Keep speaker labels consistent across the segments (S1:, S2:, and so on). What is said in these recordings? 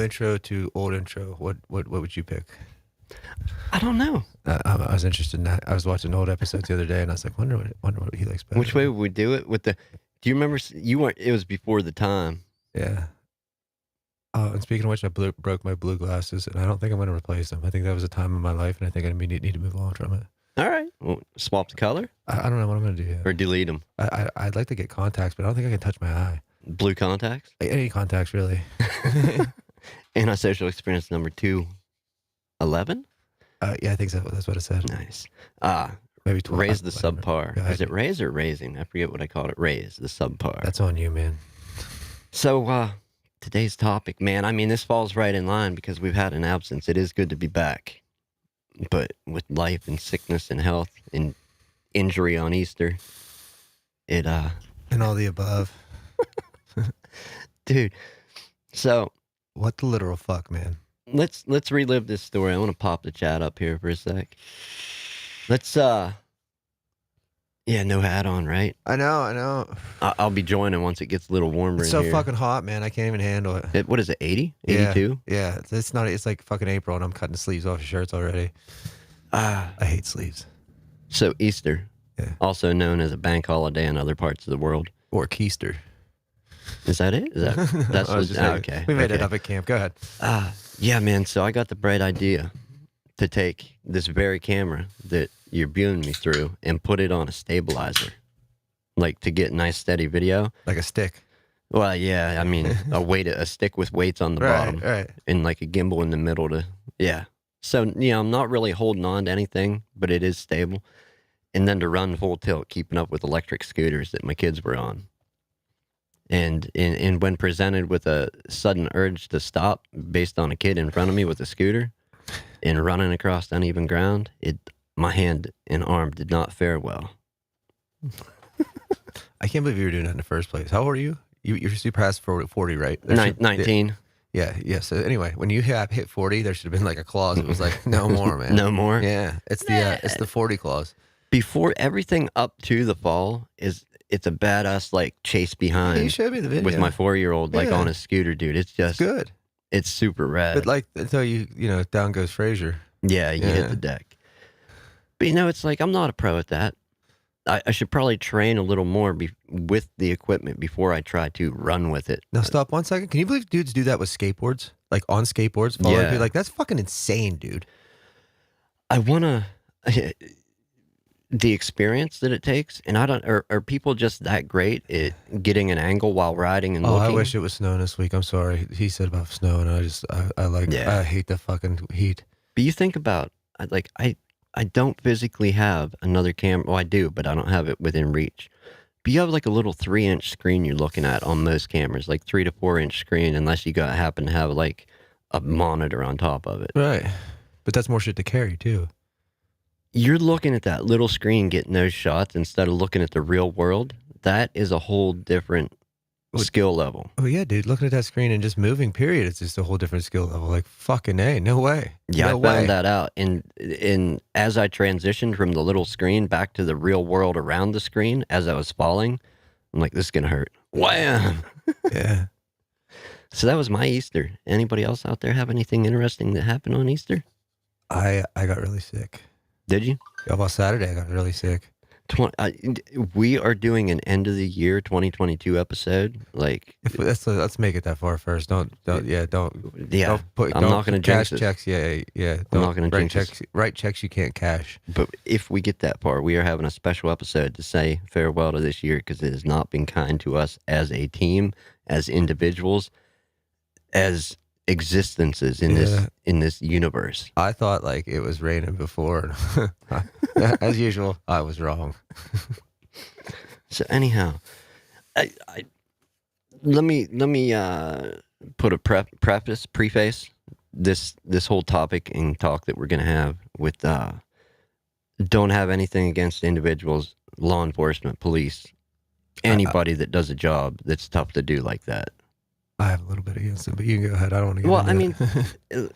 S1: intro to old intro, what would you pick?
S2: I don't know.
S1: I was interested in that. I was watching old episodes the other day, and I was like, wonder what he likes better.
S2: Which way would we do it? With the? Do you remember? You weren't. It was before the time.
S1: Yeah. Oh, and speaking of which, I broke my blue glasses, and I don't think I'm going to replace them. I think that was a time in my life, and I think I need to move on from it.
S2: All right. Well, swap the color?
S1: I don't know what I'm going to do yet.
S2: Or delete them?
S1: I'd like to get contacts, but I don't think I can touch my eye.
S2: Blue contacts?
S1: Any contacts, really.
S2: Antisocial experience number 211?
S1: Yeah, I think so. That's what it said.
S2: Nice.
S1: Maybe 12.
S2: Raise the subpar. Is it raise or raising? I forget what I called it. Raise the subpar.
S1: That's on you, man.
S2: So, today's topic, man, I mean, this falls right in line because we've had an absence. It is good to be back. But with life and sickness and health and injury on Easter, it,
S1: And all the above.
S2: Dude, so...
S1: What the literal fuck, man?
S2: Let's relive this story. I want to pop the chat up here for a sec. Let's, yeah, no hat on, right?
S1: I know.
S2: I'll be joining once it gets a little warmer
S1: It's
S2: in
S1: so
S2: here.
S1: fucking hot, man. I can't even handle it.
S2: What is it, 80? 82?
S1: Yeah. It's not. It's like fucking April, and I'm cutting the sleeves off your shirts already. I hate sleeves.
S2: So Easter, also known as a bank holiday in other parts of the world.
S1: Or Keister.
S2: Is that it? That's okay.
S1: We made it up at camp. Go ahead.
S2: Yeah, man. So I got the bright idea to take this very camera that you're viewing me through and put it on a stabilizer, like to get nice steady video.
S1: Like a stick.
S2: Well, yeah. I mean, a stick with weights on the bottom,
S1: right,
S2: and like a gimbal in the middle to So I'm not really holding on to anything, but it is stable. And then to run full tilt, keeping up with electric scooters that my kids were on. And when presented with a sudden urge to stop based on a kid in front of me with a scooter and running across uneven ground, my hand and arm did not fare well.
S1: I can't believe you were doing that in the first place. How old are you? You're super past 40, right?
S2: 19.
S1: Yeah. So anyway, when you hit 40, there should have been like a clause. It was like, no more, man.
S2: No more?
S1: Yeah. It's the 40 clause.
S2: Before everything up to the fall it's a badass like chase behind.
S1: You showed me the video
S2: with my 4-year-old like on a scooter, dude. It's just
S1: good.
S2: It's super rad.
S1: But like until you down goes Frazier.
S2: Yeah, you hit the deck. But it's like I'm not a pro at that. I should probably train a little more with the equipment before I try to run with it.
S1: Now stop 1 second. Can you believe dudes do that with skateboards? Like on skateboards, following people? Like that's fucking insane, dude.
S2: I wanna. The experience that it takes, and I don't. Are people just that great at getting an angle while riding and looking?
S1: I wish it was snowing this week. I'm sorry. He said about snow, and I hate the fucking heat.
S2: But you think about I don't physically have another camera. Well, I do, but I don't have it within reach. But you have like a little 3-inch screen you're looking at on most cameras, like 3 to 4-inch screen, unless you happen to have like a monitor on top of it.
S1: Right. But that's more shit to carry too.
S2: You're looking at that little screen getting those shots instead of looking at the real world. That is a whole different skill level.
S1: Oh yeah, dude. Looking at that screen and just moving, period. It's just a whole different skill level. Like fucking A, no way.
S2: Yeah, I found that out. And as I transitioned from the little screen back to the real world around the screen, as I was falling, I'm like, this is gonna hurt. Wham!
S1: Yeah.
S2: So that was my Easter. Anybody else out there have anything interesting that happened on Easter?
S1: I got really sick.
S2: Did you?
S1: About Saturday, I got really sick.
S2: We are doing an end of the year 2022 episode. Like,
S1: let's make it that far first. Don't put.
S2: I'm not going to
S1: cash
S2: jinx
S1: checks. Yeah.
S2: I'm not going to jinx
S1: checks. Write checks you can't cash.
S2: But if we get that far, we are having a special episode to say farewell to this year because it has not been kind to us as a team, as individuals, as existences in this universe.
S1: I thought like it was raining before. As usual, I was wrong.
S2: So anyhow, let me put a preface this whole topic and talk that we're gonna have with don't have anything against individuals, law enforcement, police, anybody that does a job that's tough to do like that.
S1: I have a little bit against it, but you can go ahead. I don't want to get
S2: Well,
S1: into
S2: I mean,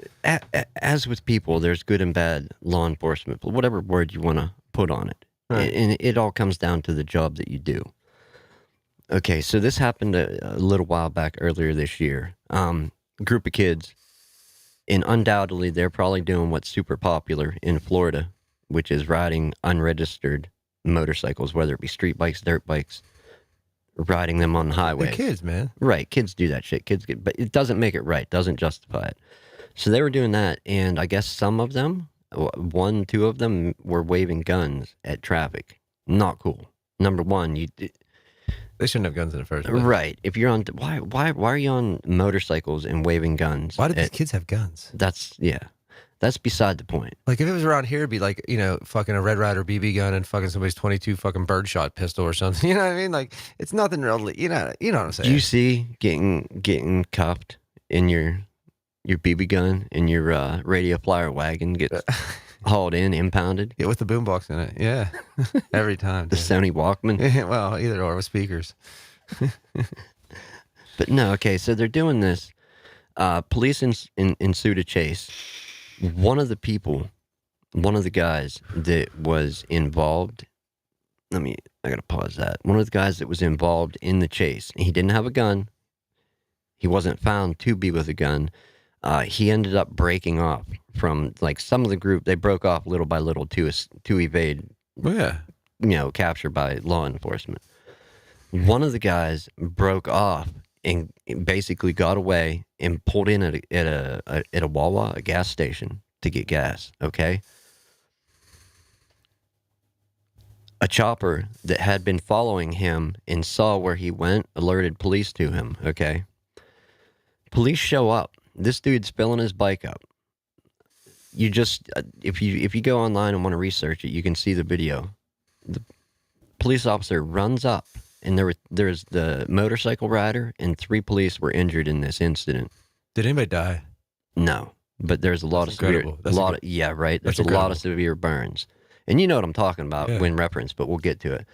S2: as with people, there's good and bad law enforcement, whatever word you want to put on it. Right. And it all comes down to the job that you do. Okay, so this happened a little while back earlier this year. Group of kids And undoubtedly, they're probably doing what's super popular in Florida, which is riding unregistered motorcycles, whether it be street bikes, dirt bikes, riding them on
S1: They're
S2: highways.
S1: kids, man.
S2: Right, kids do that shit. Kids get, but it doesn't make it right. Doesn't justify it. So they were doing that, and I guess some of them, one, two of them, were waving guns at traffic. Not cool. Number one,
S1: They shouldn't have guns in the first place.
S2: right? If you're on, why are you on motorcycles and waving guns?
S1: Why did these kids have guns?
S2: That's beside the point.
S1: Like, if it was around here, it'd be like, fucking a Red Ryder BB gun and fucking somebody's 22 fucking birdshot pistol or something. You know what I mean? Like, it's nothing really, you know what I'm saying?
S2: Do you see getting cuffed in your BB gun and your radio flyer wagon gets hauled in, impounded?
S1: Yeah, with the boombox in it. Yeah. Every time.
S2: The Sony Walkman?
S1: Yeah, well, either or with speakers.
S2: But no, okay, so they're doing this. Police ensued a chase. One of the guys that was involved, I gotta pause that. One of the guys that was involved in the chase, he didn't have a gun. He wasn't found to be with a gun. He ended up breaking off from, like, some of the group. They broke off little by little to evade,
S1: Oh, yeah.
S2: Capture by law enforcement. One of the guys broke off and basically got away and pulled in at a Wawa, a gas station, to get gas. Okay. A chopper that had been following him and saw where he went alerted police to him. Okay. Police show up. This dude's filling his bike up. You just, if you go online and want to research it, you can see the video. The police officer runs up, and there's the motorcycle rider and 3 police were injured in this incident.
S1: Did anybody die?
S2: No, but there's a lot of severe, yeah, right. There's a lot of severe burns, and you know what I'm talking about when referenced, but we'll get to it.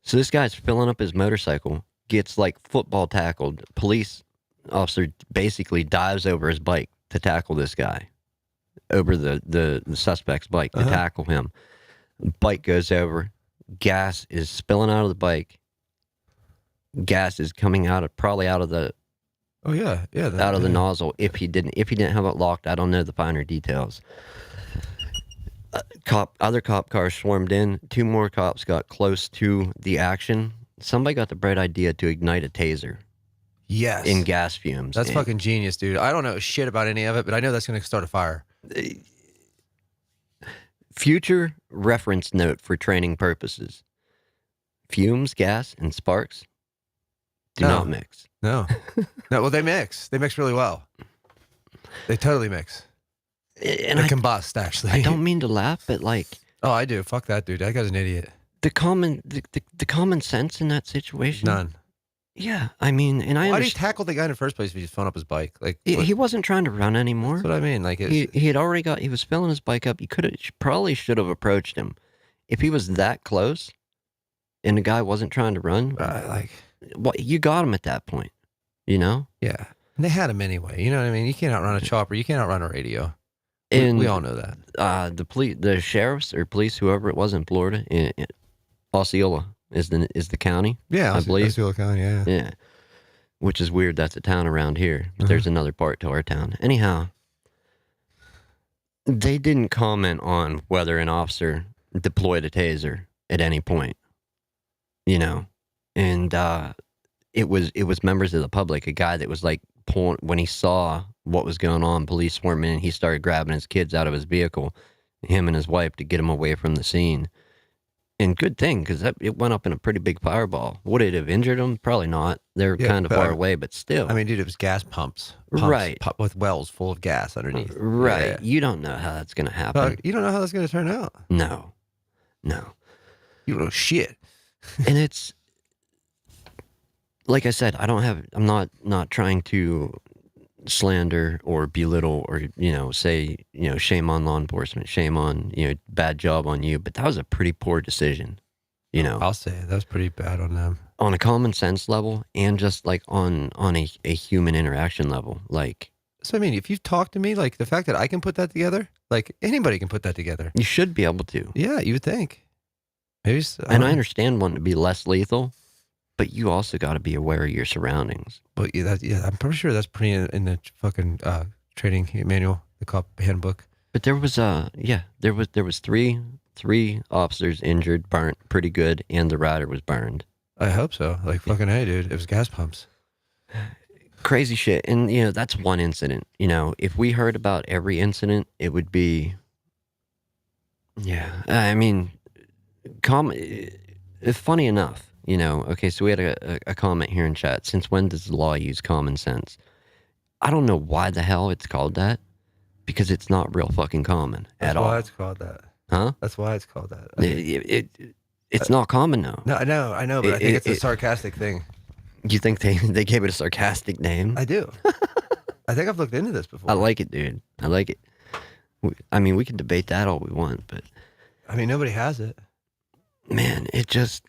S2: So this guy's filling up his motorcycle, gets like football tackled. Police officer basically dives over his bike to tackle this guy, over the suspect's bike to tackle him. Bike goes over. Gas is spilling out of the bike. Gas is coming probably out of the out of the nozzle. If he didn't have it locked, I don't know the finer details. Other cop cars swarmed in. 2 more cops got close to the action. Somebody got the bright idea to ignite a taser.
S1: Yes.
S2: In gas fumes.
S1: That's fucking genius, dude. I don't know shit about any of it, but I know that's going to start a fire.
S2: Future reference note for training purposes. Fumes, gas, and sparks do not mix.
S1: No. No, well, they mix. They mix really well. They totally mix.
S2: And
S1: they combust, actually.
S2: I don't mean to laugh, but like...
S1: Oh, I do. Fuck that dude. That guy's an idiot.
S2: The common sense in that situation?
S1: None.
S2: Yeah, I mean, and
S1: why did he tackle the guy in the first place if he just phoned up his bike? Like
S2: he wasn't trying to run anymore.
S1: That's what I mean. Like
S2: he had already he was filling his bike up. You probably should have approached him if he was that close, and the guy wasn't trying to run. Well, you got him at that point, you know.
S1: Yeah, and they had him anyway. You know what I mean? You can't outrun a chopper. You can't outrun a radio. And we all know that.
S2: The sheriffs or police, whoever it was in Florida, in Osceola is the county.
S1: Yeah,
S2: I believe
S1: Osceola County. Yeah,
S2: yeah. Which is weird. That's a town around here, but there's another part to our town. Anyhow, they didn't comment on whether an officer deployed a taser at any point. You know, and it was members of the public. A guy that was like pulling when he saw what was going on. Police swarmed in. He started grabbing his kids out of his vehicle, him and his wife, to get him away from the scene. And good thing, because it went up in a pretty big fireball. Would it have injured them? Probably not. They're kind of far away, but still.
S1: I mean, dude, it was gas pumps
S2: right?
S1: With wells full of gas underneath.
S2: Right. Yeah. You don't know how that's going to happen.
S1: You don't know how that's going to turn out.
S2: No.
S1: You don't know shit.
S2: And it's like I said. I'm not trying to slander or belittle or say shame on law enforcement, shame on bad job on you, but that was a pretty poor decision.
S1: I'll say that was pretty bad on them
S2: on a common sense level and just like on a human interaction level. Like,
S1: so I mean, if you've talked to me, like the fact that I can put that together, like anybody can put that together.
S2: You should be able to.
S1: Yeah, you would think. Maybe.
S2: And I understand wanting to be less lethal, but you also got to be aware of your surroundings.
S1: But yeah, I'm pretty sure that's pretty in the fucking training manual, the cop handbook.
S2: But there was there was three officers injured, burnt pretty good, and the rider was burned.
S1: I hope so. Like fucking hey, dude. It was gas pumps.
S2: Crazy shit. And that's one incident. If we heard about every incident, it would be I mean, funny enough, okay, so we had a comment here in chat. Since when does the law use common sense? I don't know why the hell it's called that, because it's not real fucking common at all.
S1: That's why it's called that.
S2: Huh?
S1: That's why it's called that.
S2: It's not common though.
S1: No, I know, but I think it's a sarcastic thing.
S2: You think they gave it a sarcastic name?
S1: I do. I think I've looked into this before.
S2: I like it, dude. I like it. I mean, we can debate that all we want, but
S1: I mean, nobody has it.
S2: Man, it just...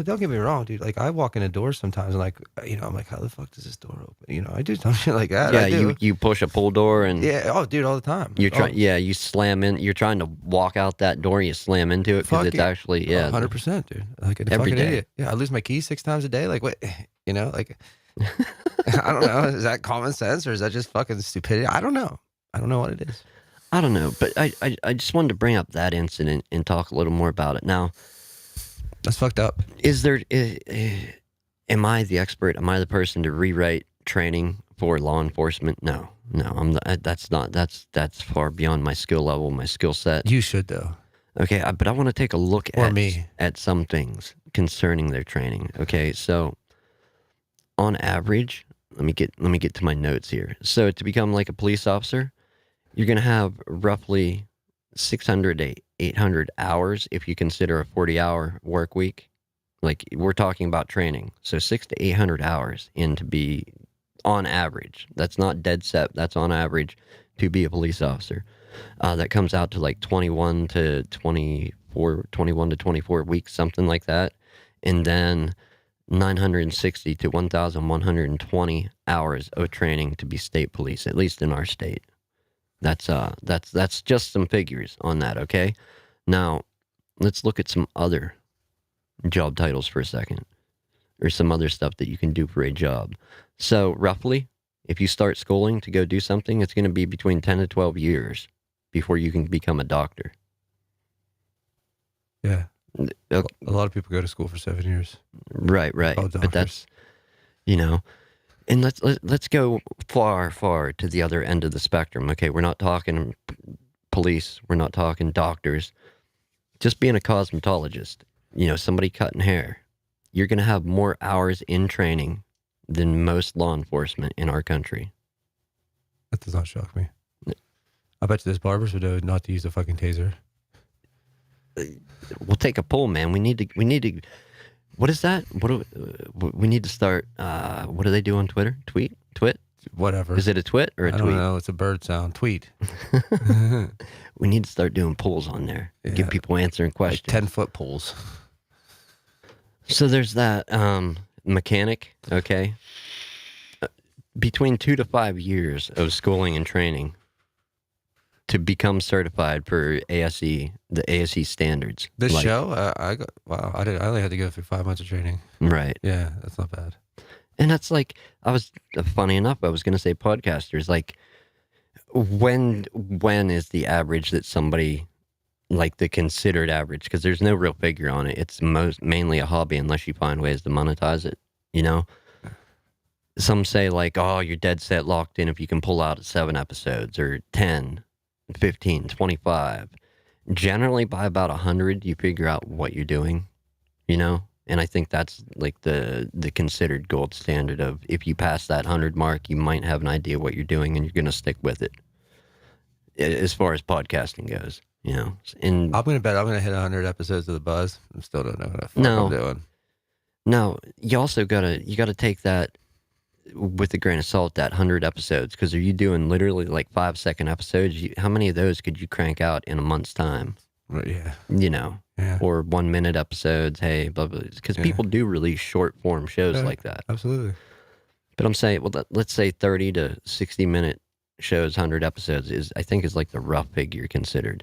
S1: Don't get me wrong, dude. Like, I walk in a door sometimes, and I'm like, how the fuck does this door open? I do some shit like that.
S2: Yeah, you push a pull door and...
S1: Yeah, oh, dude, all the time.
S2: You slam in. You're trying to walk out that door, you slam into it because it's actually...
S1: 100%, dude. Like, a
S2: every
S1: fucking
S2: day.
S1: idiot. Yeah, I lose my keys 6 times a day. Like, what? Like... I don't know. Is that common sense, or is that just fucking stupidity? I don't know. I don't know what it is.
S2: I don't know, but I just wanted to bring up that incident and talk a little more about it. Now...
S1: That's fucked up.
S2: Am I the expert? Am I the person to rewrite training for law enforcement? No, that's far beyond my skill level, my skill set.
S1: You should though.
S2: Okay, but I want to take a look at some things concerning their training. Okay, so on average, let me get to my notes here. So to become like a police officer, you're gonna have roughly 600 to 800 hours if you consider a 40-hour work week. Like, we're talking about training. So 600 to 800 hours in to be on average. That's not dead set. That's on average to be a police officer. That comes out to like 21 to 24 weeks, something like that. And then 960 to 1,120 hours of training to be state police, at least in our state. That's just some figures on that, okay? Now, let's look at some other job titles for a second, or some other stuff that you can do for a job. So, roughly, if you start schooling to go do something, it's going to be between 10 to 12 years before you can become a doctor.
S1: Yeah. A lot of people go to school for 7 years.
S2: Right. But that's, and let's go far to the other end of the spectrum. Okay, we're not talking police, we're not talking doctors. Just being a cosmetologist, somebody cutting hair, you're going to have more hours in training than most law enforcement in our country.
S1: That does not shock me. I bet you this barbers would know not to use a fucking taser.
S2: We'll take a poll, man. We need to. What is that? We need to start. What do they do on Twitter? Twit?
S1: Whatever.
S2: Is it a twit or a tweet?
S1: I don't know. It's a bird sound. Tweet.
S2: We need to start doing polls on there. Yeah. Give people answering questions.
S1: Like 10-foot polls.
S2: So there's that mechanic. Okay. Between 2 to 5 years of schooling and training to become certified for ASE, the ASE standards.
S1: This show, I only had to go through 5 months of training.
S2: Right.
S1: Yeah, that's not bad.
S2: And that's like, funny enough, I was going to say podcasters, like, when is the average that somebody, like the considered average, because there's no real figure on it. It's mainly a hobby unless you find ways to monetize it, Some say like, oh, you're dead set locked in if you can pull out 7 episodes or 10. 15, 25. Generally, by about 100, you figure out what you're doing, And I think that's like the considered gold standard of, if you pass that 100 mark, you might have an idea what you're doing and you're going to stick with it. As far as podcasting goes, And
S1: I'm going to bet I'm going to hit 100 episodes of The Buzz. I still don't know what the fuck I'm doing.
S2: No, you also got to take that with a grain of salt, that 100 episodes, because are you doing literally like 5-second episodes? How many of those could you crank out in a month's time?
S1: Yeah.
S2: Yeah. Or 1 minute episodes, hey, blah, blah, because people do release short form shows like that.
S1: Absolutely.
S2: But I'm saying, well, let's say 30 to 60 minute shows, 100 episodes I think is like the rough figure considered.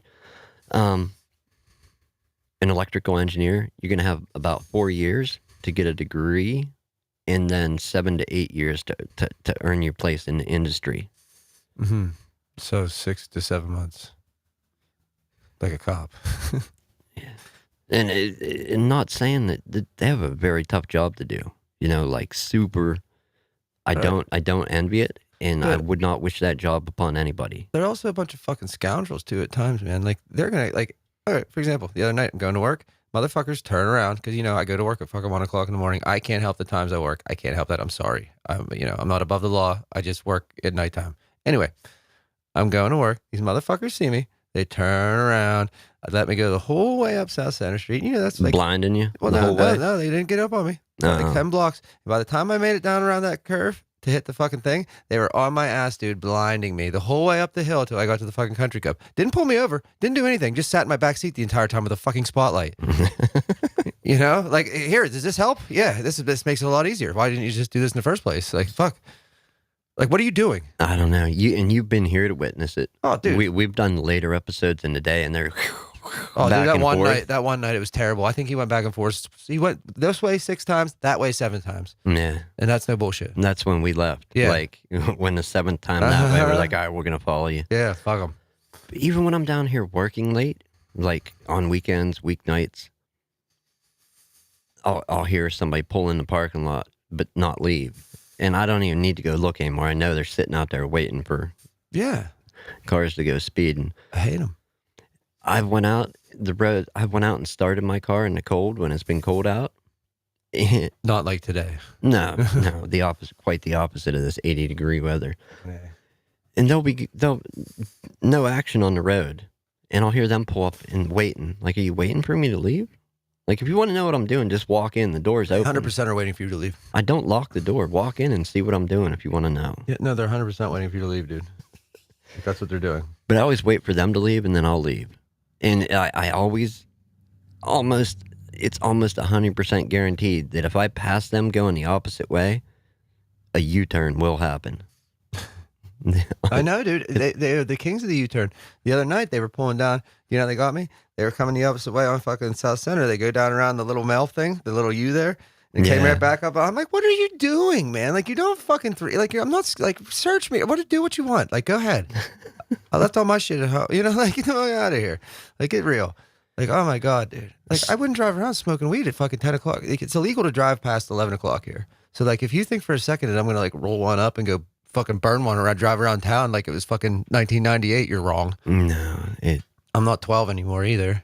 S2: An electrical engineer, you're going to have about 4 years to get a degree, and then 7 to 8 years to earn your place in the industry.
S1: Mm-hmm. So 6 to 7 months. Like a cop.
S2: Yeah. And not saying that they have a very tough job to do. You know, like super. I don't envy it, and I would not wish that job upon anybody.
S1: They're also a bunch of fucking scoundrels too at times, man. Like they're gonna like. All right, for example, the other night I'm going to work. Motherfuckers turn around because I go to work at fucking 1 o'clock in the morning. I can't help the times I work. I can't help that. I'm sorry. I'm not above the law. I just work at nighttime. Anyway, I'm going to work. These motherfuckers see me. They turn around. Let me go the whole way up South Center Street. That's like
S2: blinding you.
S1: Well,
S2: the whole way?
S1: No, they didn't get up on me. Like 10 blocks. By the time I made it down around that curve to hit the fucking thing, they were on my ass, dude, blinding me the whole way up the hill till I got to the fucking country club. Didn't pull me over. Didn't do anything. Just sat in my back seat the entire time with a fucking spotlight. Like, here, does this help? Yeah, this makes it a lot easier. Why didn't you just do this in the first place? Like, fuck. Like, what are you doing?
S2: I don't know. You've been here to witness it.
S1: Oh, dude.
S2: We've done later episodes in the day, and they're
S1: oh,
S2: back
S1: dude,
S2: and
S1: that one night it was terrible. I think he went back and forth. He went this way 6 times, that way 7 times.
S2: Yeah,
S1: and that's no bullshit.
S2: And that's when we left.
S1: Yeah,
S2: like when the 7th time that way, we're like, all right, we're gonna follow you.
S1: Yeah, fuck them.
S2: Even when I'm down here working late, like on weekends, weeknights, I'll hear somebody pull in the parking lot but not leave. And I don't even need to go look anymore. I know they're sitting out there waiting for cars to go speeding.
S1: I hate them.
S2: I went out and started my car in the cold when it's been cold out.
S1: Not like today.
S2: No, the opposite, quite the opposite of this 80-degree weather.
S1: Yeah.
S2: And they'll no action on the road, and I'll hear them pull up and waiting. Like, are you waiting for me to leave? Like, if you want to know what I'm doing, just walk in. The door's open.
S1: 100% are waiting for you to leave.
S2: I don't lock the door. Walk in and see what I'm doing if you want to know.
S1: Yeah, no, they're 100% waiting for you to leave, dude. That's what they're doing.
S2: But I always wait for them to leave, and then I'll leave. And I always, it's almost 100% guaranteed that if I pass them going the opposite way, a U-turn will happen.
S1: I know, dude. They're the kings of the U-turn. The other night, they were pulling down. They got me? They were coming the opposite way on fucking South Center. They go down around the little Mel thing, the little U there, and came right back up. I'm like, what are you doing, man? Like, you don't fucking I'm not, like, search me. Do what you want. Like, go ahead. I left all my shit at home. Like, get out of here. Like, get real. Like, oh my God, dude. Like, I wouldn't drive around smoking weed at fucking 10 o'clock. Like, it's illegal to drive past 11 o'clock here. So, like, if you think for a second that I'm going to, like, roll one up and go fucking burn one or I drive around town like it was fucking 1998, you're wrong.
S2: No,
S1: I'm not 12 anymore either.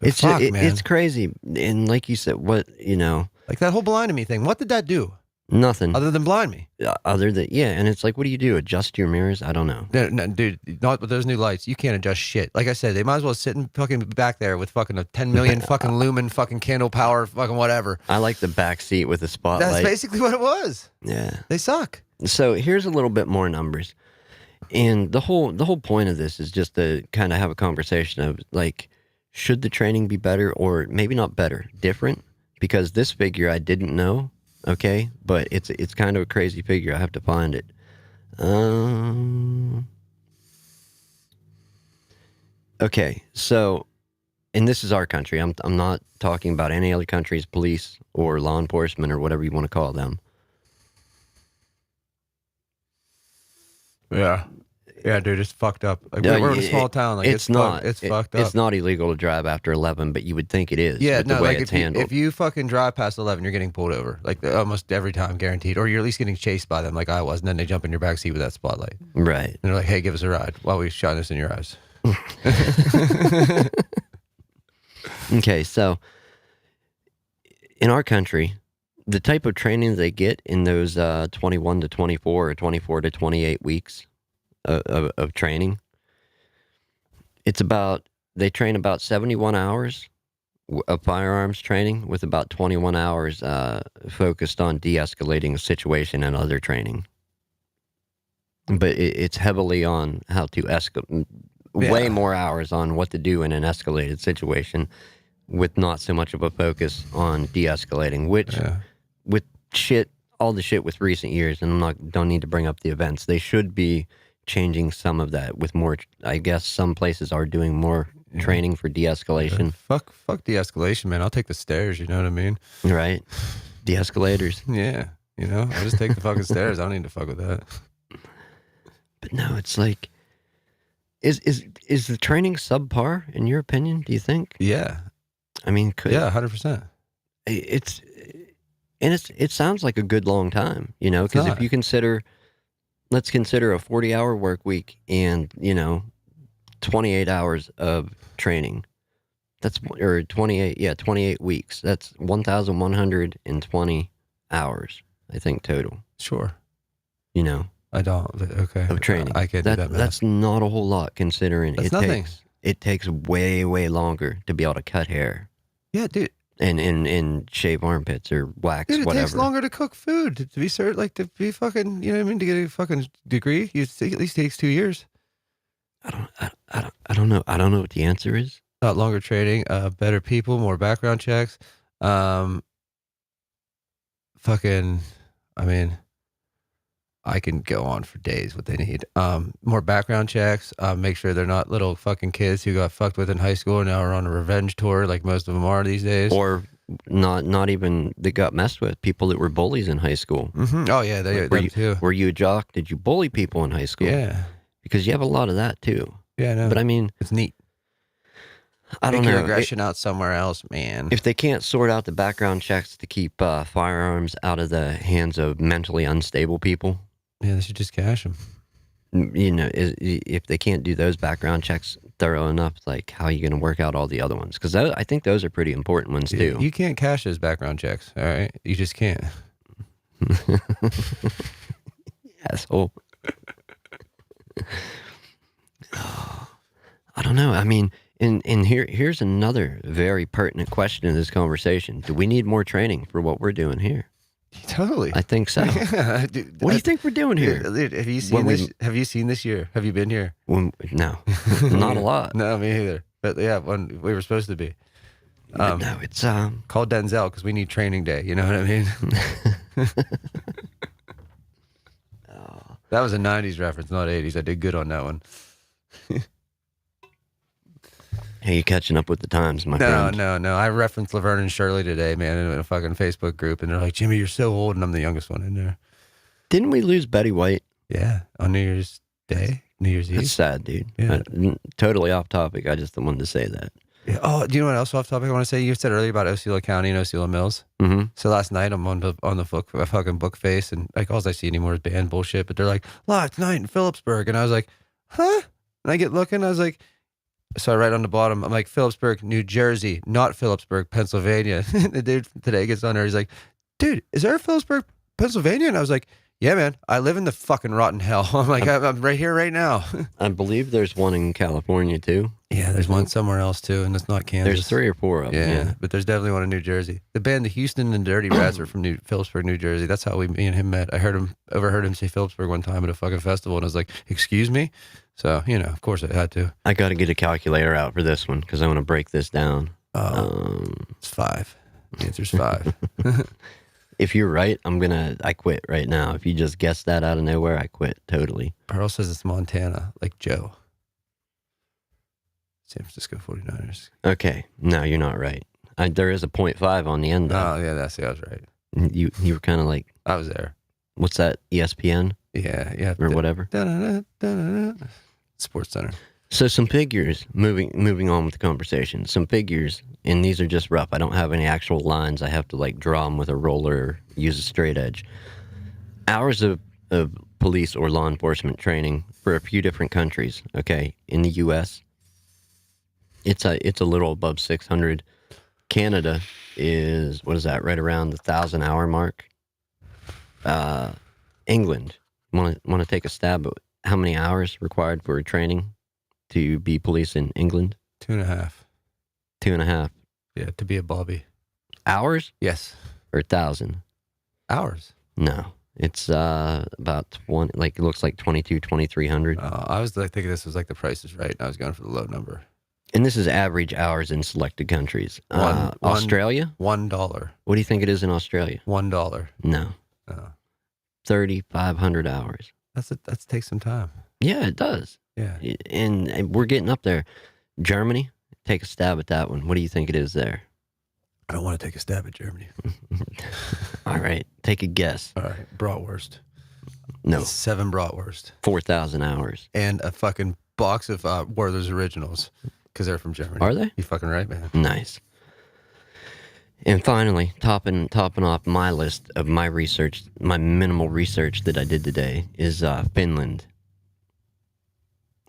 S2: It's crazy. And like you said, like
S1: that whole blinding me thing, what did that do?
S2: Nothing.
S1: Other than blind me.
S2: And it's like, what do you do? Adjust your mirrors? I don't know.
S1: No, dude, not with those new lights. You can't adjust shit. Like I said, they might as well sit in fucking back there with fucking a 10 million fucking lumen fucking candle power fucking whatever.
S2: I like the back seat with the spotlight.
S1: That's basically what it was.
S2: Yeah.
S1: They suck.
S2: So here's a little bit more numbers. And the whole point of this is just to kind of have a conversation of, like, should the training be better or maybe not better, different? Because this figure I didn't know. Okay, but it's kind of a crazy figure. I have to find it. Okay, so, and this is our country. I'm not talking about any other country's police or law enforcement or whatever you want to call them.
S1: Yeah. Yeah, dude, it's fucked up. Like, we're in a small town. Like, it's fucked up.
S2: It's not illegal to drive after 11, but you would think it is.
S1: Yeah,
S2: with the way it's handled.
S1: If you fucking drive past 11, you're getting pulled over. Like, almost every time, guaranteed. Or you're at least getting chased by them like I was, and then they jump in your backseat with that spotlight.
S2: Right.
S1: And they're like, hey, give us a ride while we shine this in your eyes.
S2: Okay, so in our country, the type of training they get in those 21 to 24 or 24 to 28 weeks of training, they train about 71 hours of firearms training with about 21 hours focused on de-escalating a situation and other training. But it's heavily on how to escalate, way more hours on what to do in an escalated situation with not so much of a focus on de-escalating, which with all the shit with recent years, and don't need to bring up the events, they should be changing some of that with more. I guess some places are doing more training for de-escalation.
S1: Fuck de-escalation, man. I'll take the stairs, you know what I mean?
S2: Right. De-escalators.
S1: Yeah. I just take the fucking stairs. I don't need to fuck with that.
S2: But no, it's like, is the training subpar in your opinion? Do you think?
S1: Yeah.
S2: I mean,
S1: Yeah, 100%.
S2: It's and it sounds like a good long time, you know,
S1: It's
S2: because if
S1: not.
S2: you consider, let's consider a 40-hour work week and 28 hours of training. That's or 28 weeks. That's 1,120 hours, I think, total.
S1: Sure.
S2: You know,
S1: I don't. But okay.
S2: of training.
S1: I can't do that math.
S2: That's not a whole lot considering
S1: That's nothing.
S2: It takes way longer to be able to cut hair
S1: Yeah, dude.
S2: and shave armpits or wax,
S1: Dude, it
S2: whatever.
S1: takes longer to cook food to be certain, like to be fucking. You know what I mean? To get a fucking degree, at least takes 2 years.
S2: I don't know. I don't know what the answer is.
S1: Not longer training, better people, more background checks. Fucking, I mean, I can go on for days what they need. More background checks, make sure they're not little fucking kids who got fucked with in high school and now are on a revenge tour like most of them are these days.
S2: Or not even that got messed with, people that were bullies in high school.
S1: Mm-hmm. Oh yeah, too.
S2: Were you a jock? Did you bully people in high school?
S1: Yeah.
S2: Because you have a lot of that too.
S1: Yeah, no.
S2: But I mean,
S1: it's neat.
S2: I don't
S1: Take
S2: know.
S1: your aggression out somewhere else, man.
S2: If they can't sort out the background checks to keep firearms out of the hands of mentally unstable people,
S1: yeah, they should just cash them.
S2: you know, if they can't do those background checks thorough enough, like how are you going to work out all the other ones? Because I think those are pretty important ones too.
S1: You can't cash those background checks, all right? You just can't.
S2: Asshole. I don't know. I mean, and here's another very pertinent question in this conversation. Do we need more training for what we're doing here?
S1: Totally.
S2: I think so.
S1: Yeah, dude,
S2: What do you think we're doing here?
S1: Dude, have you seen this? Have you seen this year? Have you been here?
S2: No, not a lot.
S1: No, me either. But yeah, when we were supposed to be.
S2: No, it's
S1: Call Denzel because we need training day. You know what I mean? That was a '90s reference, not '80s. I did good on that one.
S2: Hey, you catching up with the times, my friend?
S1: No. I referenced Laverne and Shirley today, man, in a fucking Facebook group, and they're like, "Jimmy, you're so old," and I'm the youngest one in there.
S2: Didn't we lose Betty White?
S1: Yeah, on New Year's Day, New Year's Eve.
S2: That's sad, dude.
S1: Yeah.
S2: Totally off topic. I just wanted to say that.
S1: Yeah. Oh, do you know what else off topic I want to say? You said earlier about Osceola County and Osceola Mills.
S2: Mm-hmm.
S1: So last night I'm on the fucking book face, and like all I see anymore is band bullshit. But they're like, "Last night in Phillipsburg," and I was like, "Huh?" And I get looking, I was like, so I write on the bottom, I'm like, Phillipsburg, New Jersey, not Phillipsburg, Pennsylvania. The dude today gets on there, he's like, "Dude, is there a Phillipsburg, Pennsylvania?" And I was like, "Yeah, man, I live in the fucking rotten hell." I'm like, I'm right here right now.
S2: I believe there's one in California too.
S1: Yeah, there's one somewhere else too, and it's not Kansas.
S2: There's 3 or 4 of them.
S1: Yeah, but there's definitely one in New Jersey. The band, the Houston and Dirty Rats, are from Phillipsburg, New Jersey. That's how me and him met. I overheard him say Phillipsburg one time at a fucking festival, and I was like, "Excuse me?" So, of course I had to.
S2: I got to get a calculator out for this one because I want to break this down.
S1: It's 5. The answer's 5.
S2: If you're right, I quit right now. If you just guessed that out of nowhere, I quit totally.
S1: Pearl says it's Montana, like Joe. San Francisco 49ers.
S2: Okay, no, you're not right. There is a 0.5 on the end, though.
S1: Oh, yeah, I was right.
S2: You were kind of like...
S1: I was there.
S2: What's that, ESPN?
S1: Yeah.
S2: Or whatever?
S1: Sports Center.
S2: So some figures, moving on with the conversation, some figures, and these are just rough. I don't have any actual lines. I have to like draw them with a roller or use a straight edge. Hours of police or law enforcement training for a few different countries, okay? In the U.S., it's a little above 600. Canada is, what is that, right around the 1,000-hour mark. England, want to take a stab at how many hours required for training to be police in England?
S1: 2.5.
S2: 2.5.
S1: Yeah, to be a Bobby.
S2: Hours?
S1: Yes.
S2: Or 1,000?
S1: Hours.
S2: No. It's about 20, like it looks like 2,300.
S1: I was like thinking this was like the Price is Right, and I was going for the low number.
S2: And this is average hours in selected countries. Australia?
S1: $1.
S2: What do you think it is in Australia?
S1: $1.
S2: No.
S1: Oh.
S2: 3,500 hours.
S1: That takes some time.
S2: Yeah, it does.
S1: Yeah.
S2: And we're getting up there. Germany, take a stab at that one. What do you think it is there?
S1: I don't want to take a stab at Germany.
S2: All right, take a guess.
S1: All right, bratwurst.
S2: No,
S1: 7 bratwurst,
S2: 4,000 hours.
S1: and a fucking box of Werther's Originals because they're from Germany.
S2: Are they?
S1: You fucking right, man.
S2: Nice. And finally, topping off my list of my research, my minimal research that I did today is Finland.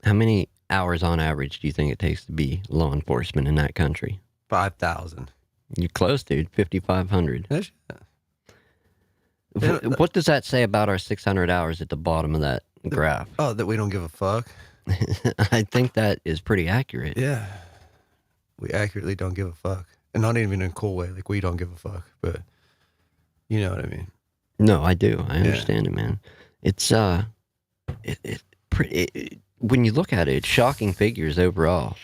S2: How many hours on average do you think it takes to be law enforcement in that country?
S1: 5,000.
S2: You're close, dude. 5,500.
S1: Yeah.
S2: What does that say about our 600 hours at the bottom of that graph?
S1: Oh, that we don't give a fuck.
S2: I think that is pretty accurate.
S1: Yeah. We accurately don't give a fuck. And not even in a cool way, like we don't give a fuck, but you know what I mean.
S2: No, I do. I understand it, man. It's when you look at it, it's shocking figures overall.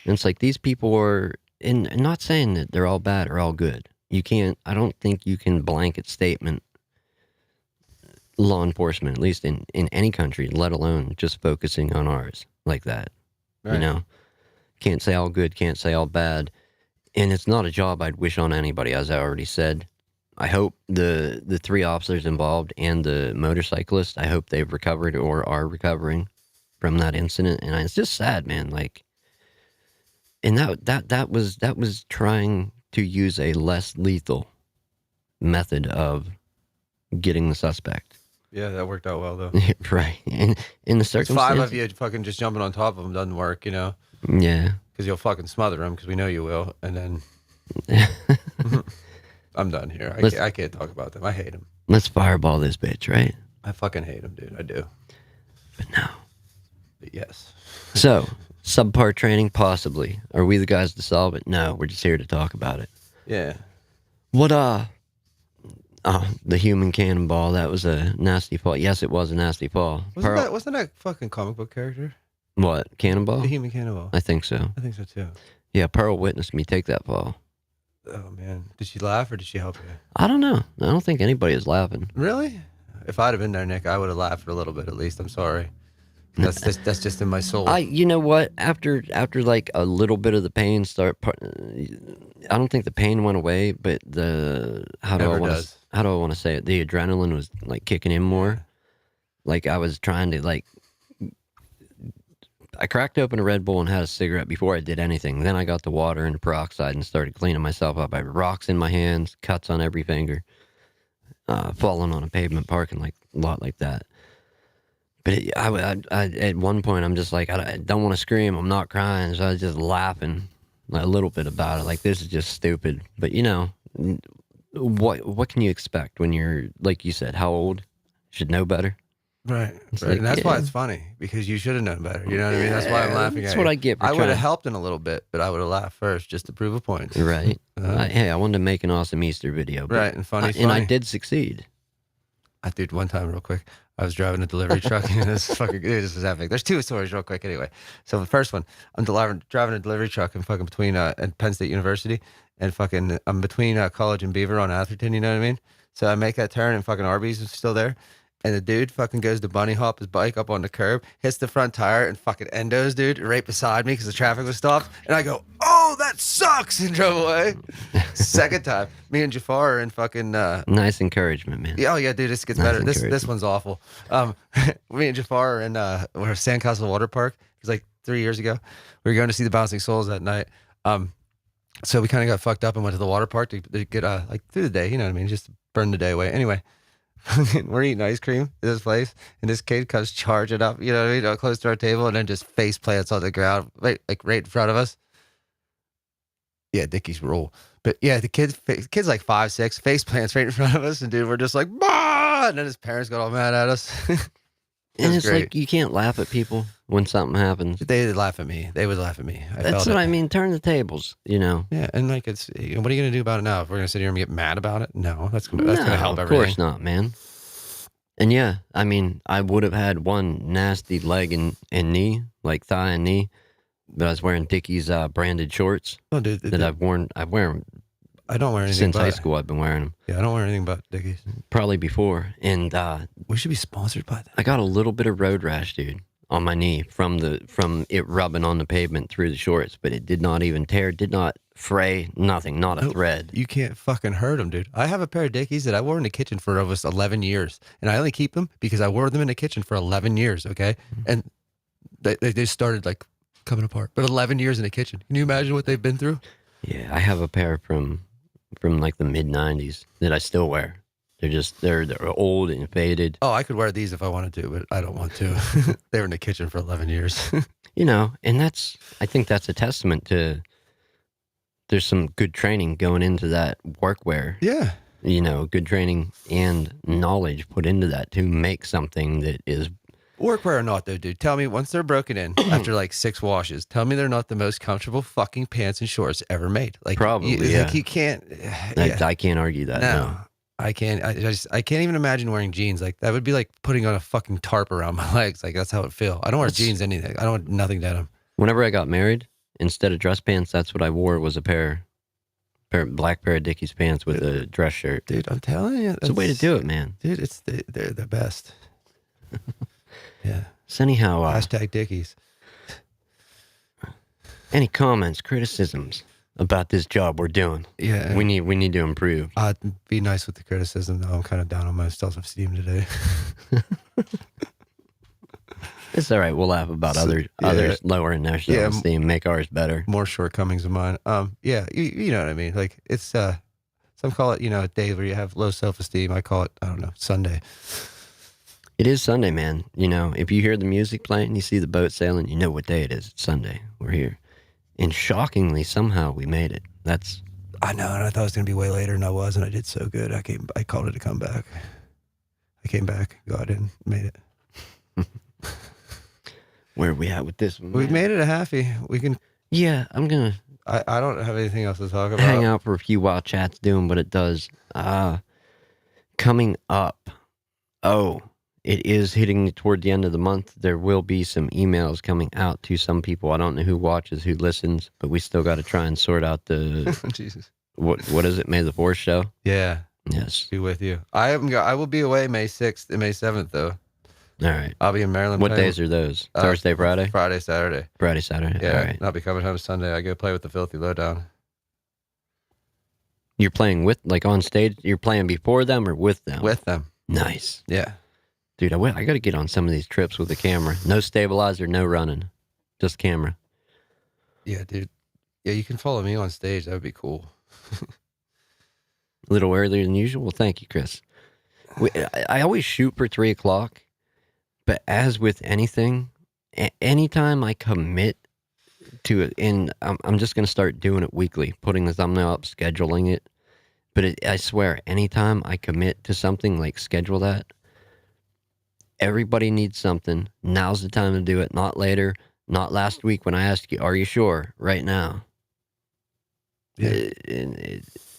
S2: And it's like these people are, and not saying that they're all bad or all good. I don't think you can blanket statement law enforcement, at least in any country, let alone just focusing on ours like that. Right. You know, can't say all good, can't say all bad. And it's not a job I'd wish on anybody, as I already said. I hope the 3 officers involved and the motorcyclist, I hope they've recovered or are recovering from that incident. And it's just sad, man. Like, and that was trying to use a less lethal method of getting the suspect.
S1: Yeah, that worked out well though.
S2: Right. And in the circumstances,
S1: 5 of you fucking just jumping on top of them doesn't work, you know.
S2: Yeah.
S1: Because you'll fucking smother them, because we know you will, and then I'm done here. I can't talk about them. I hate them.
S2: Let's fireball this bitch, right?
S1: I fucking hate them, dude. I do.
S2: But no.
S1: But yes.
S2: So, subpar training, possibly. Are we the guys to solve it? No, we're just here to talk about it.
S1: Yeah.
S2: What, the human cannonball, that was a nasty fall. Yes, it was a nasty fall.
S1: Wasn't that fucking comic book character?
S2: What, Cannonball?
S1: The human cannonball.
S2: I think so.
S1: I think so too.
S2: Yeah, Pearl witnessed me take that fall.
S1: Oh man, did she laugh or did she help you?
S2: I don't know. I don't think anybody is laughing.
S1: Really? If I'd have been there, Nick, I would have laughed for a little bit at least. I'm sorry. That's just in my soul.
S2: You know what? After like a little bit of the pain I don't think the pain went away, but how do I want to say it? The adrenaline was like kicking in more. Like I was trying to I cracked open a Red Bull and had a cigarette before I did anything. Then I got the water and peroxide and started cleaning myself up. I had rocks in my hands, cuts on every finger, falling on a pavement parking lot like that. But I at one point, I'm just like, I don't want to scream. I'm not crying. So I was just laughing a little bit about it. Like, this is just stupid. But, you know, what can you expect when you're, like you said, how old? Should know better.
S1: Right. Like, and that's why it's funny, because you should have known better. You know what I mean? That's why I'm laughing at you.
S2: That's what I get.
S1: I would have helped in a little bit, but I would have laughed first just to prove a point.
S2: Right. Hey, I wanted to make an awesome Easter video.
S1: Right. And funny.
S2: And I did succeed.
S1: I did one time real quick. I was driving a delivery truck and this was epic. There's 2 stories real quick anyway. So the first one, I'm driving a delivery truck and fucking between and Penn State University and fucking I'm between College and Beaver on Atherton, you know what I mean? So I make that turn and fucking Arby's is still there. And the dude fucking goes to bunny hop his bike up on the curb, hits the front tire, and fucking endos, dude, right beside me because the traffic was stopped. And I go, oh, that sucks, and drove away. Second time, me and Jafar are in fucking...
S2: nice encouragement, man.
S1: Yeah, oh, yeah, dude, this gets better. This one's awful. Me and Jafar are in we're at Sandcastle Water Park. It was like 3 years ago. We were going to see the Bouncing Souls that night. So we kind of got fucked up and went to the water park to get through the day, you know what I mean, just burn the day away. Anyway. We're eating ice cream at this place, and this kid comes charging up, you know what I mean, close to our table, and then just face plants on the ground, right in front of us. Yeah, Dickie's rule. But yeah, the kid's like 5, 6, face plants right in front of us, and dude, we're just like, bah! And then his parents got all mad at us.
S2: And it's great. Like, you can't laugh at people when something happens.
S1: They laugh at me. They would laugh at me.
S2: That's what I mean. Turn the tables, you know.
S1: Yeah, and like what are you going to do about it now? If we're going to sit here and get mad about it? No, that's going to help everything.
S2: Of course not, man. And yeah, I mean, I would have had one nasty leg and knee, like thigh and knee, but I was wearing Dickies branded shorts that I wear them.
S1: I don't wear anything
S2: since high school. I've been wearing them.
S1: Yeah, I don't wear anything but Dickies.
S2: Probably before, and
S1: we should be sponsored by that.
S2: I got a little bit of road rash, dude, on my knee from it rubbing on the pavement through the shorts, but it did not even tear. Did not fray, nothing, not a thread.
S1: You can't fucking hurt them, dude. I have a pair of Dickies that I wore in the kitchen for almost 11 years. And I only keep them because I wore them in the kitchen for 11 years, okay? And they started like coming apart. But 11 years in the kitchen. Can you imagine what they've been through?
S2: Yeah, I have a pair from like the mid 90s that I still wear. They're old and faded.
S1: Oh, I could wear these if I wanted to, but I don't want to. They were in the kitchen for 11 years.
S2: You know, and I think that's a testament to, there's some good training going into that workwear.
S1: Yeah.
S2: You know, good training and knowledge put into that to make something that is...
S1: Workwear or not, though, dude. Tell me, once they're broken in after like 6 washes, tell me they're not the most comfortable fucking pants and shorts ever made. Like,
S2: probably, yeah.
S1: Like you can't...
S2: I can't argue that, no.
S1: I can't. I can't even imagine wearing jeans. Like that would be like putting on a fucking tarp around my legs. Like that's how it feel. I don't wear jeans anything. I don't want nothing denim.
S2: Whenever I got married, instead of dress pants, that's what I wore, was a black pair of Dickies pants with a dress shirt.
S1: Dude, I'm telling you,
S2: it's a way to do it, man.
S1: Dude, they're the best. Yeah.
S2: So anyhow,
S1: hashtag Dickies.
S2: Any comments, criticisms about this job we're doing?
S1: Yeah,
S2: we need to improve.
S1: Be nice with the criticism, though. I'm kind of down on my self-esteem today.
S2: It's all right. We'll laugh about others lowering their self-esteem, make ours better.
S1: More shortcomings of mine. Yeah, you know what I mean. Like it's some call it, a day where you have low self-esteem. I call it, I don't know, Sunday.
S2: It is Sunday, man. You know, if you hear the music playing, you see the boat sailing, you know what day it is. It's Sunday. We're here. And shockingly, somehow we made it.
S1: I know, and I thought it was going to be way later, and I was, and I did so good. I called it a comeback. I came back, got in, made it.
S2: Where are we at with this one?
S1: We made it a halfie. We can...
S2: Yeah, I'm going to...
S1: I don't have anything else to talk about.
S2: Hang out for a few while chat's doing what it does. Coming up. Oh, it is hitting toward the end of the month. There will be some emails coming out to some people. I don't know who watches, who listens, but we still got to try and sort out the...
S1: Jesus.
S2: What is it, May the 4th show?
S1: Yeah.
S2: Yes.
S1: Be with you. I will be away May 6th and May 7th, though.
S2: All right.
S1: I'll be in Maryland.
S2: What days are those? Thursday, Friday?
S1: Friday, Saturday.
S2: Friday, Saturday.
S1: Yeah.
S2: All right.
S1: I'll be coming home Sunday. I go play with the Filthy Lowdown.
S2: You're playing with, like on stage, you're playing before them or with them?
S1: With them.
S2: Nice.
S1: Yeah.
S2: Dude, I got to get on some of these trips with the camera. No stabilizer, no running. Just camera.
S1: Yeah, dude. Yeah, you can follow me on stage. That would be cool.
S2: A little earlier than usual? Well, thank you, Chris. I always shoot for 3 o'clock, but as with anything, anytime I commit to it, and I'm just going to start doing it weekly, putting the thumbnail up, scheduling it. But I swear, anytime I commit to something, like schedule that, everybody needs something. Now's the time to do it, not later, not last week when I asked you, are you sure? Right now.
S1: Yeah.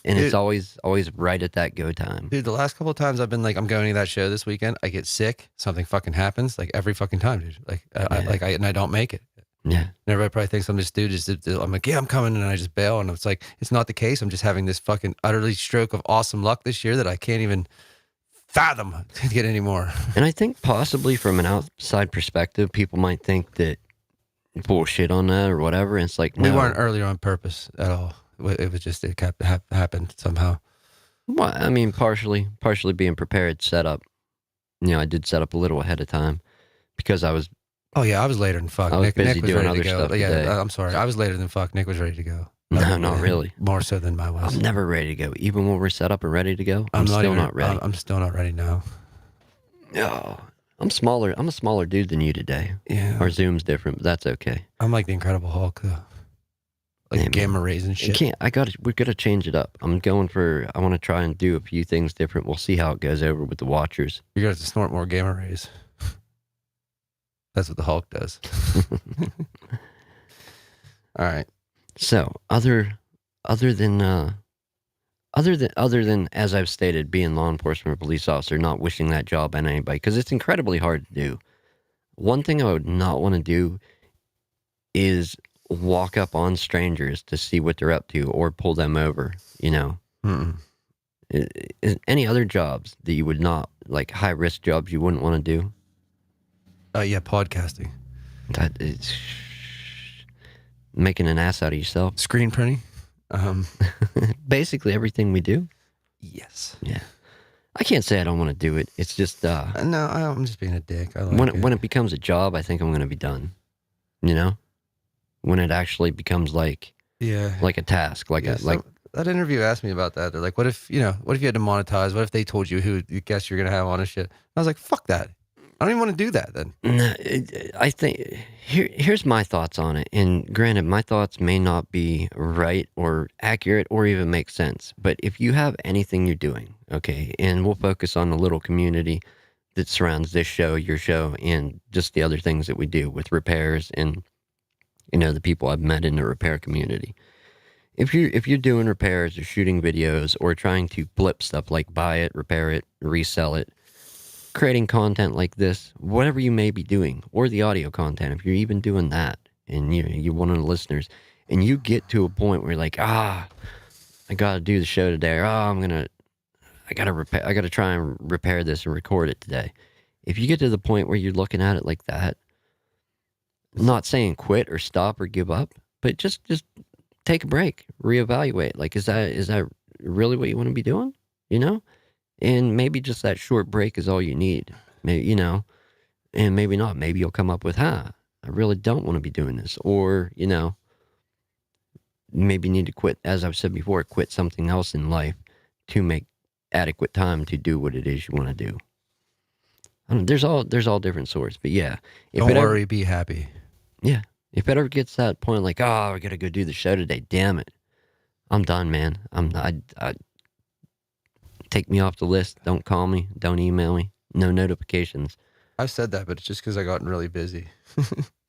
S2: And it's always right at that go time.
S1: Dude, the last couple of times I've been like, I'm going to that show this weekend, I get sick, something fucking happens, like every fucking time, dude. Like, I don't make it.
S2: Yeah.
S1: And everybody probably thinks I'm this dude. I'm like, yeah, I'm coming, and I just bail. And it's like, it's not the case. I'm just having this fucking utterly stroke of awesome luck this year that I can't even fathom to get anymore.
S2: And I think possibly from an outside perspective, people might think that bullshit on that or whatever. And it's like, no.
S1: We weren't earlier on purpose at all. It was just, it happened somehow.
S2: Well, I mean, partially being prepared, set up. You know, I did set up a little ahead of time because I was...
S1: Oh, yeah, I was later than fuck.
S2: I was busy
S1: Nick was
S2: doing
S1: ready
S2: other
S1: to go.
S2: stuff
S1: Yeah,
S2: today.
S1: I'm sorry. I was later than fuck. Nick was ready to go.
S2: No, not really.
S1: More so than I was.
S2: I'm never ready to go. Even when we're set up and ready to go, I'm
S1: still
S2: not ready.
S1: I'm still not ready now.
S2: No. I'm smaller. I'm a smaller dude than you today.
S1: Yeah.
S2: Our Zoom's different, but that's okay.
S1: I'm like the Incredible Hulk, though. Like
S2: Yeah,
S1: gamma rays and shit.
S2: We're going to change it up. I want to try and do a few things different. We'll see how it goes over with the watchers.
S1: You're going to have to snort more gamma rays. That's what the Hulk does. All right.
S2: So, other than as I've stated, being law enforcement or police officer, not wishing that job on anybody, because it's incredibly hard to do. One thing I would not want to do is walk up on strangers to see what they're up to or pull them over, you know.
S1: Mm-mm.
S2: Any other jobs that you would not, like high risk jobs you wouldn't want to do?
S1: Yeah, podcasting.
S2: That is making an ass out of yourself.
S1: Screen printing.
S2: Basically everything we do.
S1: Yes.
S2: Yeah. I can't say I don't want to do it. It's just
S1: No, I'm just being a dick. I like
S2: when it becomes a job, I think I'm going to be done. You know, when it actually becomes like a task,
S1: that interview asked me about that. They're like, what if you had to monetize? What if they told you who you guess you're gonna have on and shit? I was like, fuck that. I don't even want to do that then.
S2: No, I think here's my thoughts on it. And granted, my thoughts may not be right or accurate or even make sense. But if you have anything you're doing, okay, and we'll focus on the little community that surrounds this show, your show, and just the other things that we do with repairs and the people I've met in the repair community. If you're doing repairs or shooting videos or trying to flip stuff like buy it, repair it, resell it, creating content like this, whatever you may be doing, or the audio content, if you're even doing that, and you're one of the listeners, and you get to a point where you're like, I gotta do the show today, or I gotta try and repair this and record it today. If you get to the point where you're looking at it like that, I'm not saying quit or stop or give up, but just take a break, reevaluate. Like, is that really what you want to be doing? And maybe just that short break is all you need. Maybe, and maybe not. Maybe you'll come up with, I really don't want to be doing this. Or, maybe you need to quit, as I've said before, quit something else in life to make adequate time to do what it is you want to do. There's all different sorts. But yeah.
S1: Don't worry, be happy.
S2: Yeah. If it ever gets to that point, like, I got to go do the show today, damn it. I'm done, man. Take me off the list. Don't call me. Don't email me. No notifications.
S1: I've said that, but it's just because I gotten really busy.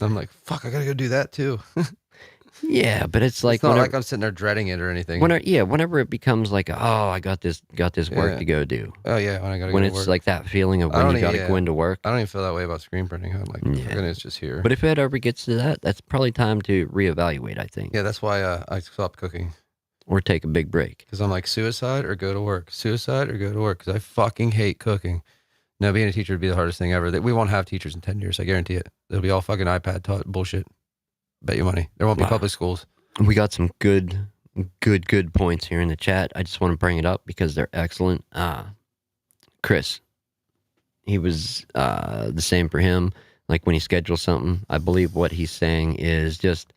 S1: I'm like, fuck, I gotta go do that too.
S2: Yeah, but it's like,
S1: it's not like I'm sitting there dreading it or anything.
S2: Whenever it becomes like, I got this work to go do.
S1: Oh yeah, when I gotta
S2: when
S1: go
S2: it's
S1: to work.
S2: Like that feeling of when you gotta go into work.
S1: I don't even feel that way about screen printing. I'm like, it's just here.
S2: But if it ever gets to that, that's probably time to reevaluate, I think.
S1: Yeah, that's why I stopped cooking.
S2: Or take a big break.
S1: Because I'm like, suicide or go to work. Suicide or go to work. Because I fucking hate cooking. No, being a teacher would be the hardest thing ever. We won't have teachers in 10 years. I guarantee it. It'll be all fucking iPad taught bullshit. Bet you money. There won't be public schools.
S2: We got some good points here in the chat. I just want to bring it up because they're excellent. Chris, he was the same for him. Like when he schedules something, I believe what he's saying is just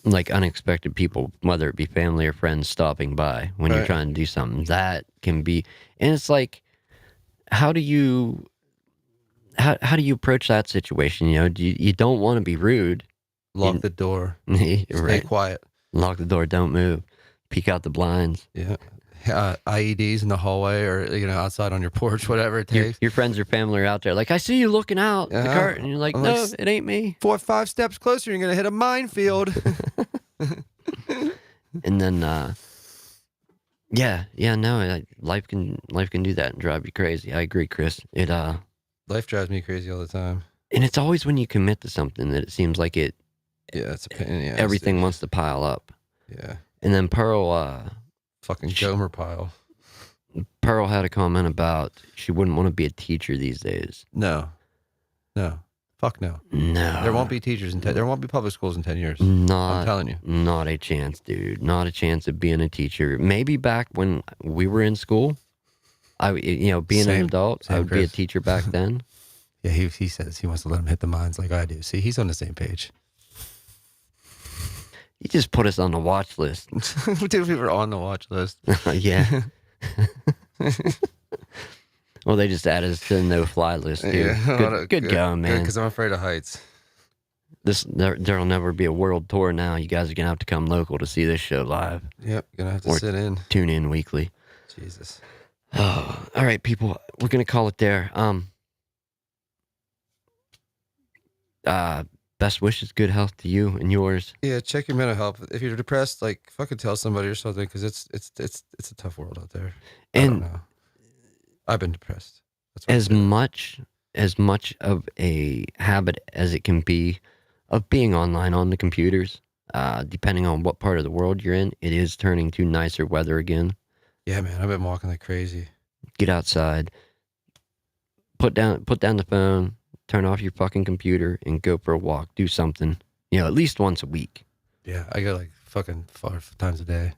S2: like unexpected people, whether it be family or friends stopping by when you're trying to do something. That can be, and it's like, how do you approach that situation? You don't want to be rude.
S1: Lock the door. Stay quiet.
S2: Lock the door. Don't move. Peek out the blinds.
S1: Yeah. IEDs in the hallway or outside on your porch, whatever it takes.
S2: Your friends or family are out there like, I see you looking out the cart, and you're like, no, it ain't me.
S1: 4 or 5 steps closer, you're gonna hit a minefield.
S2: And then life can do that and drive you crazy. I agree, Chris.
S1: Life drives me crazy all the time.
S2: And it's always when you commit to something that it seems like it.
S1: Yeah, it's a pain. Yeah,
S2: everything wants to pile up.
S1: Yeah.
S2: And then Pearl.
S1: Fucking Gomer pile.
S2: Pearl had a comment about she wouldn't want to be a teacher these days.
S1: No. Fuck no.
S2: No.
S1: There won't be teachers there won't be public schools in 10 years.
S2: I'm
S1: telling you.
S2: Not a chance, dude. Not a chance of being a teacher. Maybe back when we were in school, being an adult, I would be a teacher back then.
S1: Yeah, he says he wants to let him hit the mines like I do. See, he's on the same page.
S2: You just put us on the watch list.
S1: Dude, we were on the watch list.
S2: Yeah. Well, they just added us to the no-fly list, dude. Yeah, good going, man.
S1: Because I'm afraid of heights.
S2: There'll never be a world tour now. You guys are going to have to come local to see this show live.
S1: Yep, going to have to sit in.
S2: Tune in weekly.
S1: Jesus.
S2: Oh, all right, people. We're going to call it there. Best wishes, good health to you and yours.
S1: Yeah, check your mental health. If you're depressed, like fucking tell somebody or something, because it's a tough world out there. I don't know. I've been depressed.
S2: As much of a habit as it can be of being online on the computers, depending on what part of the world you're in, it is turning to nicer weather again.
S1: Yeah, man, I've been walking like crazy.
S2: Get outside. Put down the phone. Turn off your fucking computer and go for a walk. Do something, at least once a week.
S1: Yeah, I go like fucking 5 times a day.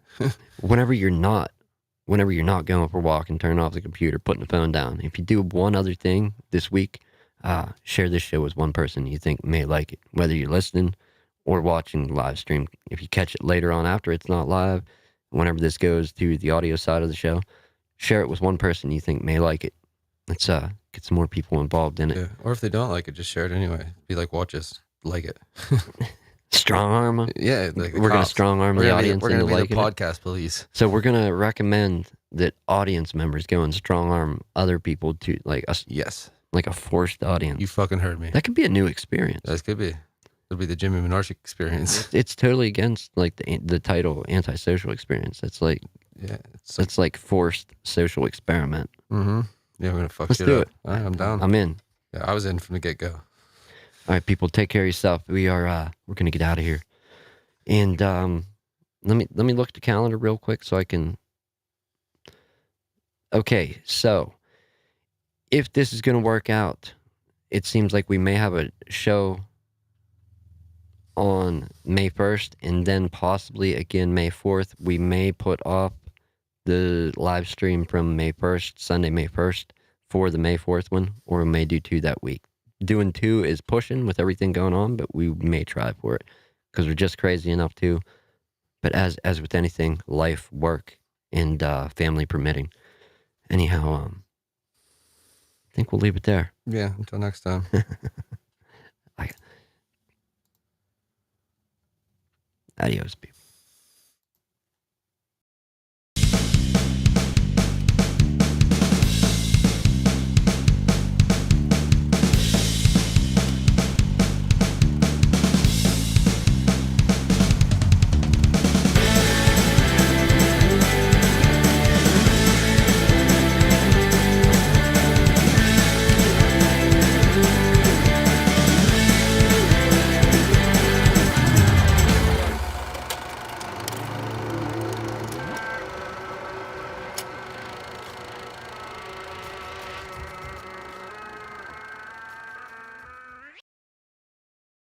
S2: Whenever you're not going for a walk and turning off the computer, putting the phone down, if you do one other thing this week, share this show with one person you think may like it, whether you're listening or watching the live stream. If you catch it later on after it's not live, whenever this goes to the audio side of the show, share it with one person you think may like it. Let's get some more people involved in it.
S1: Yeah. Or if they don't like it, just share it anyway. Be like, watch us like it.
S2: Strong arm 'em.
S1: Yeah, like
S2: We're going to strong arm the audience
S1: We're going
S2: into
S1: to be
S2: liking
S1: the
S2: it.
S1: podcast police.
S2: So we're going to recommend that audience members go and strong arm other people to, like us,
S1: Yes.
S2: like a forced audience.
S1: You fucking heard me.
S2: That could be a new experience.
S1: That could be. It'll be the Jimmy Menarche experience.
S2: It's totally against like the title antisocial experience. It's like,
S1: Yeah.
S2: it's like forced social experiment.
S1: Mm-hmm. Yeah, I'm going to fuck
S2: Let's
S1: shit
S2: do
S1: up.
S2: it.
S1: All right, I'm down.
S2: I'm in.
S1: Yeah, I was in from the get-go.
S2: All right, people, take care of yourself. We're going to get out of here. And let me look at the calendar real quick so I can. Okay, so if this is going to work out, it seems like we may have a show on May 1st and then possibly again May 4th. We may put off the live stream from May 1st, Sunday, May 1st, for the May 4th one, or we may do 2 that week. Doing 2 is pushing with everything going on, but we may try for it because we're just crazy enough to. But as with anything, life, work, and family permitting. Anyhow, I think we'll leave it there.
S1: Yeah, until next time.
S2: Adios, people.